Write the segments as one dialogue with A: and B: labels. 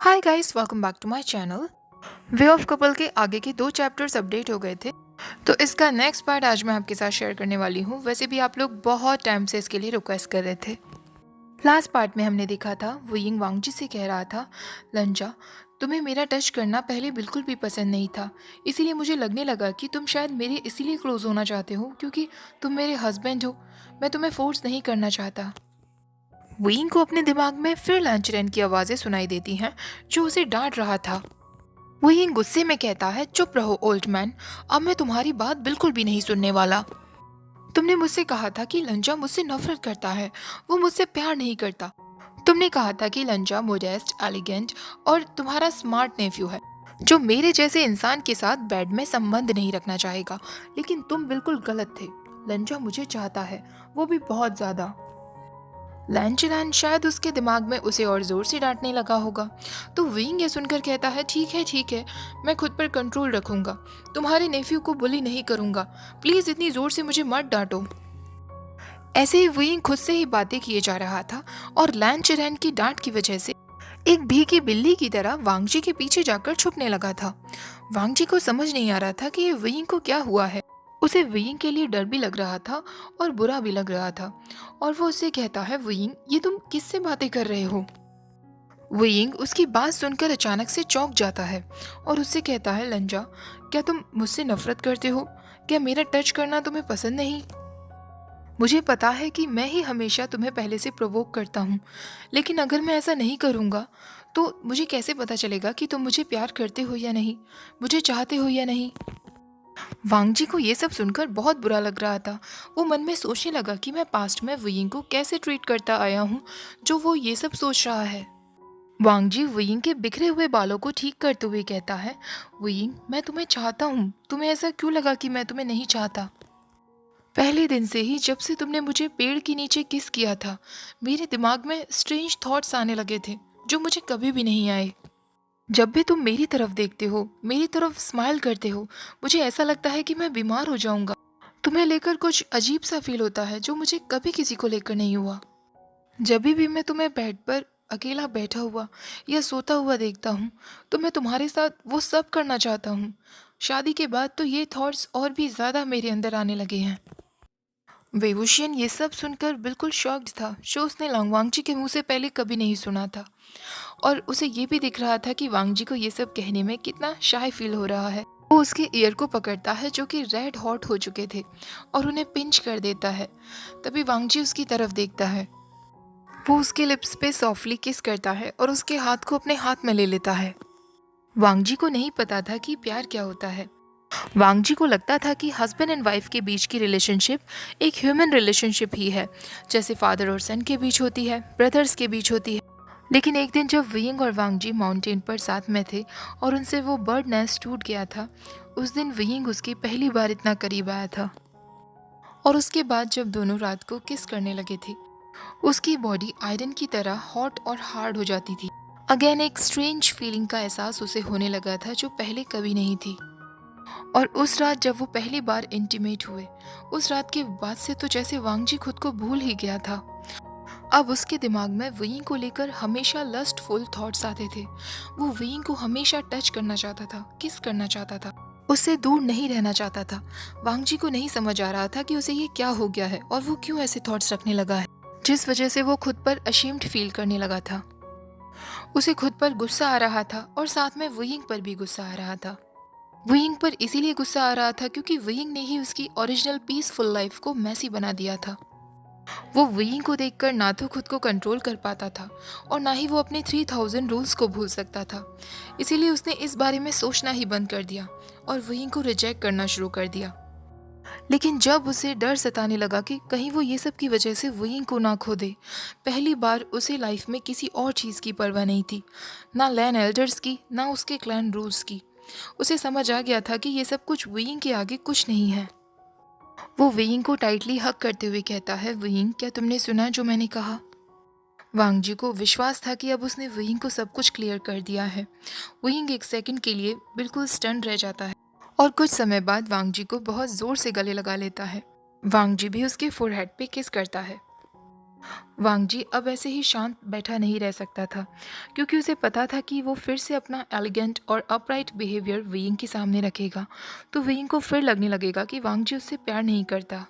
A: Hi guys, welcome back to my channel. Way of couple के आगे के 2 chapters update हो गए थे, तो इसका नेक्स्ट पार्ट आज मैं आपके साथ शेयर करने वाली हूँ। वैसे भी आप लोग बहुत टाइम से इसके लिए रिक्वेस्ट कर रहे थे। लास्ट पार्ट में हमने देखा था वो यिंग वांगजी से कह रहा था, लंजा, तुम्हें मेरा टच करना पहले बिल्कुल भी पसंद नहीं था, इसीलिए मुझे लगने लगा कि तुम शायद मेरे इसीलिए क्लोज होना चाहते हो क्योंकि तुम मेरे हस्बैंड हो। मैं तुम्हें फोर्स नहीं करना चाहता। विंग को अपने दिमाग में फिर लंचरेन की आवाज़ें सुनाई देती हैं जो उसे डांट रहा था। वही गुस्से में कहता है, चुप रहो ओल्ड मैन, अब मैं तुम्हारी बात बिल्कुल भी नहीं सुनने वाला। तुमने मुझसे कहा था कि लंजा मुझसे नफरत करता है, वो मुझसे प्यार नहीं करता। तुमने कहा था कि लंजा मोडेस्ट, एलिगेंट और तुम्हारा स्मार्ट नेफ्यू है जो मेरे जैसे इंसान के साथ बेड में संबंध नहीं रखना चाहेगा। लेकिन तुम बिल्कुल गलत थे। लंजा मुझे चाहता है, वो भी बहुत ज्यादा। लैंचलैन शायद उसके दिमाग में उसे और जोर से डांटने लगा होगा, तो विंग ये सुनकर कहता है, ठीक है, मैं खुद पर कंट्रोल रखूंगा, तुम्हारे नेफ्यू को बुली नहीं करूंगा, प्लीज इतनी जोर से मुझे मत डांटो। ऐसे ही विंग खुद से ही बातें किए जा रहा था और लैंचलैन की डांट की वजह से एक भीगी बिल्ली की तरह वांगजी के पीछे जाकर छुपने लगा था। वांगजी को समझ नहीं आ रहा था कि ये विंग को क्या हुआ है। उसे विंग के लिए डर भी लग रहा था और बुरा भी लग रहा था, और वो उससे कहता है, विंग, ये तुम किससे बातें कर रहे हो। विंग उसकी बात सुनकर अचानक से चौंक जाता है और उससे कहता है, लंजा, क्या तुम मुझसे नफरत करते हो? क्या मेरा टच करना तुम्हें पसंद नहीं? मुझे पता है कि मैं ही हमेशा तुम्हें पहले से प्रोवोक करता हूँ, लेकिन अगर मैं ऐसा नहीं करूँगा तो मुझे कैसे पता चलेगा कि तुम मुझे प्यार करते हो या नहीं, मुझे चाहते हो या नहीं। वांगजी को ये सब सुनकर बहुत बुरा लग रहा था। वो मन में सोचने लगा कि मैं पास्ट में वियिंग को कैसे ट्रीट करता आया हूँ जो वो ये सब सोच रहा है। वांगजी वियिंग के बिखरे हुए बालों को ठीक करते हुए कहता है, वियिंग, मैं तुम्हें चाहता हूँ, तुम्हें ऐसा क्यों लगा कि मैं तुम्हें नहीं चाहता? पहले दिन से ही जब से तुमने मुझे पेड़ के नीचे किस किया था, मेरे दिमाग में स्ट्रेंज थॉट्स आने लगे थे जो मुझे कभी भी नहीं आए। जब भी तुम मेरी तरफ देखते हो, मेरी तरफ स्माइल करते हो, मुझे ऐसा लगता है कि मैं बीमार हो जाऊंगा। तुम्हें लेकर कुछ अजीब सा फील होता है जो मुझे कभी किसी को लेकर नहीं हुआ। जब भी मैं तुम्हें बेड पर अकेला बैठा हुआ या सोता हुआ देखता हूँ तो मैं तुम्हारे साथ वो सब करना चाहता हूँ। शादी के बाद तो ये थॉट्स और भी ज़्यादा मेरे अंदर आने लगे हैं। वेवुशियन ये सब सुनकर बिल्कुल शॉक्ड था जो उसने लॉन्गवांगची के मुंह से पहले कभी नहीं सुना था, और उसे ये भी दिख रहा था कि वांगजी को ये सब कहने में कितना शाय फील हो रहा है। वो उसके ईयर को पकड़ता है जो कि रेड हॉट हो चुके थे और उन्हें पिंच कर देता है। तभी वांगजी उसकी तरफ देखता है। वो उसके लिप्स पे सॉफ्टली किस करता है और उसके हाथ को अपने हाथ में ले लेता है। वांगजी को नहीं पता था कि प्यार क्या होता है। वांगजी को लगता था कि हस्बैंड एंड वाइफ के बीच की रिलेशनशिप एक ह्यूमन रिलेशनशिप ही है, जैसे फादर और सन के बीच होती है, ब्रदर्स के बीच होती है। लेकिन एक दिन जब वियिंग और वांगजी माउंटेन पर साथ में थे और उनसे वो बर्ड नेस्ट टूट गया था, उस दिन वियिंग उसकी पहली बार इतना करीब आया था। और उसके बाद जब दोनों रात को किस करने लगे थे, उसकी बॉडी आयरन की तरह हॉट और हार्ड हो जाती थी। अगेन एक स्ट्रेंज फीलिंग का एहसास उसे होने लगा था जो पहले कभी नहीं थी। और उस रात जब वो पहली बार इंटीमेट हुए, उस रात के बाद से तो जैसे वांगजी खुद को भूल ही गया था। अब उसके दिमाग में वियिंग को लेकर हमेशा लस्टफुल थॉट्स आते थे। वो वियिंग को हमेशा टच करना चाहता था, किस करना चाहता था, उससे दूर नहीं रहना चाहता था। वांगजी को नहीं समझ आ रहा था कि उसे ये क्या हो गया है और वो क्यों ऐसे थॉट्स रखने लगा है, जिस वजह से वो खुद पर अशेम्ड फील करने लगा था। उसे खुद पर गुस्सा आ रहा था और साथ में वियिंग पर भी गुस्सा आ रहा था। वियिंग पर इसीलिए गुस्सा आ रहा था क्योंकि वियिंग ने ही उसकी ओरिजिनल पीसफुल लाइफ को मैसी बना दिया था। वो वियिंग को देखकर ना तो खुद को कंट्रोल कर पाता था और ना ही वो अपने 3000 रूल्स को भूल सकता था। इसीलिए उसने इस बारे में सोचना ही बंद कर दिया और वियिंग को रिजेक्ट करना शुरू कर दिया। लेकिन जब उसे डर सताने लगा कि कहीं वो ये सब की वजह से वियिंग को ना खो दे, पहली बार उसे लाइफ में किसी और चीज़ की परवाह नहीं थी, ना लैन एल्डर्स की, ना उसके क्लैन रूल्स की। उसे समझ आ गया था कि ये सब कुछ वियिंग के आगे कुछ नहीं है। वो वियिंग को टाइटली हग करते हुए कहता है, वियिंग, क्या तुमने सुना जो मैंने कहा? वांगजी को विश्वास था कि अब उसने वियिंग को सब कुछ क्लियर कर दिया है। वियिंग एक सेकंड के लिए बिल्कुल स्टन रह जाता है और कुछ समय बाद वांगजी को बहुत जोर से गले लगा लेता है। वांगजी भी उसके फोरहेड पे किस करता है। वांग जी अब ऐसे ही शांत बैठा नहीं रह सकता था, क्योंकि उसे पता था कि वो फिर से अपना एलिगेंट और अपराइट बिहेवियर वेइंग के सामने रखेगा तो वेइंग को फिर लगने लगेगा कि वांग जी उससे प्यार नहीं करता।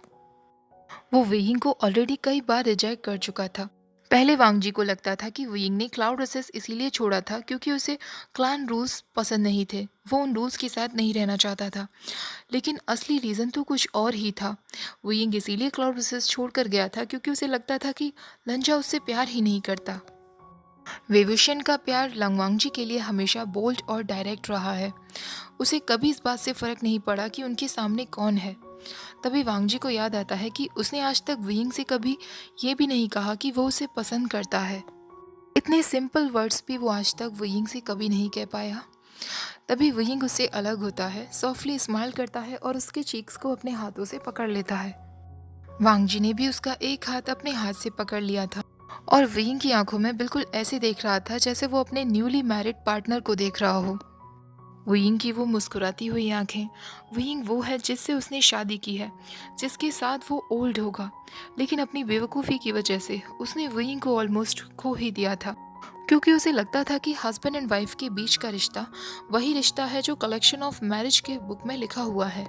A: वो वेइंग को ऑलरेडी कई बार रिजेक्ट कर चुका था। पहले वांग जी को लगता था कि वेइंग ने क्लाउड रिसेस इसीलिए छोड़ा था क्योंकि उसे क्लान रूल्स पसंद नहीं थे, वो उन रूल्स के साथ नहीं रहना चाहता था। लेकिन असली रीज़न तो कुछ और ही था। वेइंग इसीलिए क्लाउड रिसेस छोड़कर गया था क्योंकि उसे लगता था कि लंजा उससे प्यार ही नहीं करता। वेवुशन का प्यार लंगवांगजी के लिए हमेशा बोल्ड और डायरेक्ट रहा है। उसे कभी इस बात से फर्क नहीं पड़ा कि उनके सामने कौन है। तभी वांगजी को याद आता है कि उसने आज तक विंग से कभी ये भी नहीं कहा कि वो उसे पसंद करता है। इतने सिंपल वर्ड्स भी वो आज तक विंग से कभी नहीं कह पाया। तभी विंग उससे अलग होता है, सॉफ्टली स्माइल करता है और उसके चीक्स को अपने हाथों से पकड़ लेता है। वांगजी ने भी उसका एक हाथ अपने हाथ से पकड़ लिया था और विंग की आंखों में बिल्कुल ऐसे देख रहा था जैसे वो अपने न्यूली मैरिड पार्टनर को देख रहा हो। विंग की वो मुस्कुराती हुई आंखें, विंग वो है जिससे उसने शादी की है, जिसके साथ वो ओल्ड होगा। लेकिन अपनी बेवकूफ़ी की वजह से उसने विंग को ऑलमोस्ट खो ही दिया था, क्योंकि उसे लगता था कि हस्बैंड एंड वाइफ के बीच का रिश्ता वही रिश्ता है जो कलेक्शन ऑफ मैरिज के बुक में लिखा हुआ है।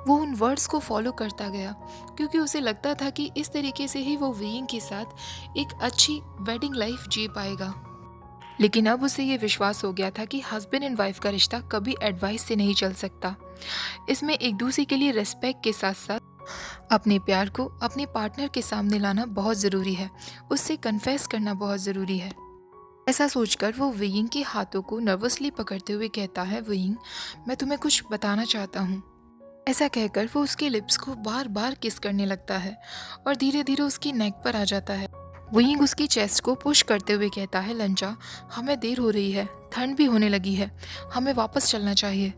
A: वो उन वर्ड्स को फॉलो करता गया क्योंकि उसे लगता था कि इस तरीके से ही वो विंग के साथ एक अच्छी वेडिंग लाइफ जी पाएगा। लेकिन अब उसे ये विश्वास हो गया था कि हस्बैंड एंड वाइफ का रिश्ता कभी एडवाइस से नहीं चल सकता। इसमें एक दूसरे के लिए रिस्पेक्ट के साथ साथ अपने प्यार को अपने पार्टनर के सामने लाना बहुत ज़रूरी है, उससे कन्फेस करना बहुत ज़रूरी है। ऐसा सोचकर वो विंग के हाथों को नर्वसली पकड़ते हुए कहता है, विंग, मैं तुम्हें कुछ बताना चाहता हूँ। ऐसा कहकर वो उसके लिप्स को बार बार किस करने लगता है और धीरे धीरे उसकी नेक पर आ जाता है। विंग उसकी चेस्ट को पुश करते हुए कहता है, लंजा, हमें देर हो रही है, ठंड भी होने लगी है, हमें वापस चलना चाहिए।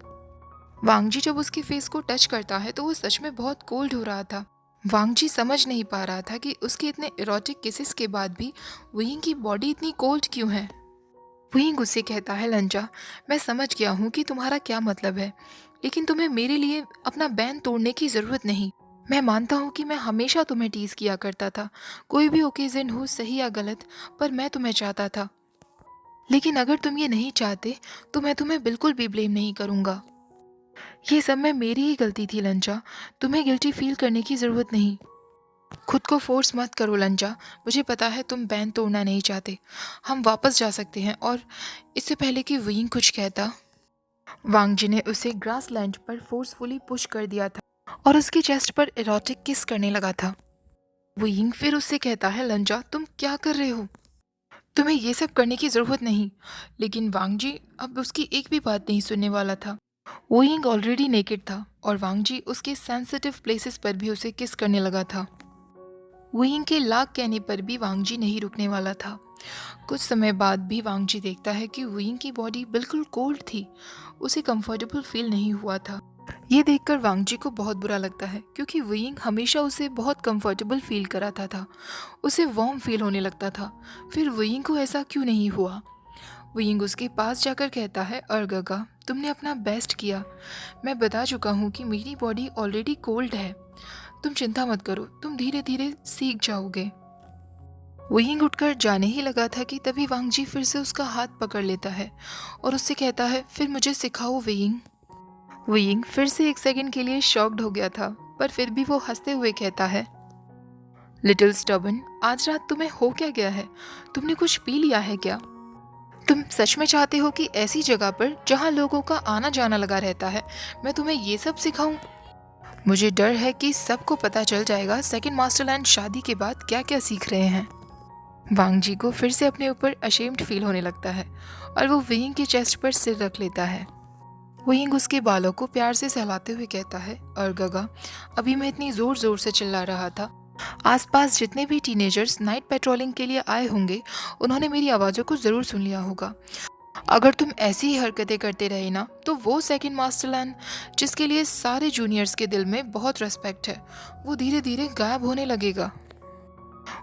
A: वांगजी जब उसके फेस को टच करता है तो वो सच में बहुत कोल्ड हो रहा था। वांगजी समझ नहीं पा रहा था कि उसके इतने इरोटिक किसेस के बाद भी विंग की बॉडी इतनी कोल्ड क्यों है। विंग उससे कहता है, लंजा, मैं समझ गया हूँ कि तुम्हारा क्या मतलब है, लेकिन तुम्हें मेरे लिए अपना बैन तोड़ने की ज़रूरत नहीं। मैं मानता हूँ कि मैं हमेशा तुम्हें टीज किया करता था, कोई भी ओकेजन हो, सही या गलत, पर मैं तुम्हें चाहता था। लेकिन अगर तुम ये नहीं चाहते तो मैं तुम्हें बिल्कुल भी ब्लेम नहीं करूँगा। ये सब में मेरी ही गलती थी लंजा, तुम्हें गिल्टी फील करने की ज़रूरत नहीं। खुद को फोर्स मत करो लंजा, मुझे पता है तुम बैन तोड़ना नहीं चाहते। हम वापस जा सकते हैं। और इससे पहले कि विंग कुछ कहता, वांगजी ने उसे ग्रास लैंड पर फोर्सफुली पुश कर दिया था और उसकी चेस्ट पर इरोटिक किस करने लगा था। विंग फिर उससे कहता है, लंजा, तुम क्या कर रहे हो, तुम्हें ये सब करने की ज़रूरत नहीं। लेकिन वांगजी अब उसकी एक भी बात नहीं सुनने वाला था। विंग ऑलरेडी नेकेड था और वांगजी उसके सेंसिटिव प्लेसेस पर भी उसे किस करने लगा था। विंग के लाख कहने पर भी वांगजी नहीं रुकने वाला था। कुछ समय बाद भी वांगजी देखता है कि विंग की बॉडी बिल्कुल कोल्ड थी, उसे कंफर्टेबल फील नहीं हुआ था। ये देखकर वांगजी को बहुत बुरा लगता है क्योंकि विंग हमेशा उसे बहुत कंफर्टेबल फील कराता था, उसे वार्म फील होने लगता था। फिर विंग को ऐसा क्यों नहीं हुआ। विंग उसके पास जाकर कहता है, अर्गगा, तुमने अपना बेस्ट किया। मैं बता चुका हूँ कि मेरी बॉडी ऑलरेडी कोल्ड है, तुम चिंता मत करो, तुम धीरे धीरे सीख जाओगे। विंग उठकर जाने ही लगा था कि तभी वांगजी फिर से उसका हाथ पकड़ लेता है और उससे कहता है, फिर मुझे सिखाओ विंग। विंग फिर से एक सेकंड के लिए शॉक्ड हो गया था, पर फिर भी वो हंसते हुए कहता है, लिटिल स्टबन, आज रात तुम्हें हो क्या गया है, तुमने कुछ पी लिया है क्या? तुम सच में चाहते हो कि ऐसी जगह पर जहाँ लोगों का आना जाना लगा रहता है मैं तुम्हें ये सब सिखाऊं? मुझे डर है कि सबको पता चल जाएगा सेकंड मास्टरलैंड शादी के बाद क्या क्या सीख रहे हैं। वांगजी को फिर से अपने ऊपर अशेम्ड फील होने लगता है और वो विंग के चेस्ट पर सिर रख लेता है। विंग उसके बालों को प्यार से सहलाते हुए कहता है, अर्गगा, अभी मैं इतनी जोर जोर से चिल्ला रहा था, आसपास जितने भी टीनेजर्स नाइट पेट्रोलिंग के लिए आए होंगे उन्होंने मेरी आवाज़ों को ज़रूर सुन लिया होगा। अगर तुम ऐसी ही हरकतें करते रहे ना तो वो सेकंड मास्टरलैंड, जिसके लिए सारे जूनियर्स के दिल में बहुत रेस्पेक्ट है, वो धीरे धीरे गायब होने लगेगा।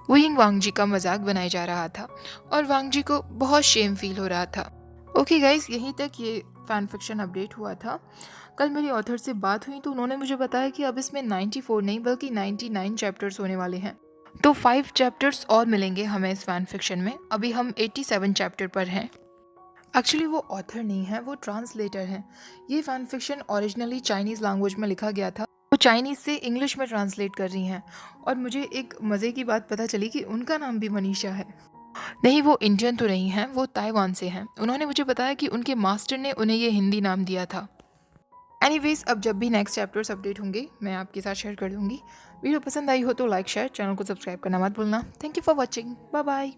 A: विंग वांगजी का मजाक बनाया जा रहा था और वांगजी को बहुत शेम फील हो रहा था। ओके गाइस, यहीं तक ये फैन फिक्शन अपडेट हुआ था। कल मेरी ऑथर से बात हुई तो उन्होंने मुझे बताया कि अब इसमें 94 नहीं बल्कि 99 चैप्टर्स होने वाले हैं। तो 5 चैप्टर्स और मिलेंगे हमें इस फैन फिक्शन में। अभी हम 87 चैप्टर पर हैं। एक्चुअली वो ऑथर नहीं है, वो ट्रांसलेटर हैं। ये fan fiction originally Chinese language में लिखा गया था, वो चाइनीज़ से इंग्लिश में ट्रांसलेट कर रही हैं। और मुझे एक मज़े की बात पता चली कि उनका नाम भी मनीषा है। नहीं, वो इंडियन तो नहीं हैं, वो ताइवान से हैं। उन्होंने मुझे बताया कि उनके मास्टर ने उन्हें ये हिंदी नाम दिया था। एनीवेज, अब जब भी नेक्स्ट चैप्टर्स अपडेट होंगे मैं आपके साथ शेयर कर दूँगी। वीडियो पसंद आई हो तो लाइक शेयर, चैनल को सब्सक्राइब करना मत भूलना। Thank you for watching, bye bye.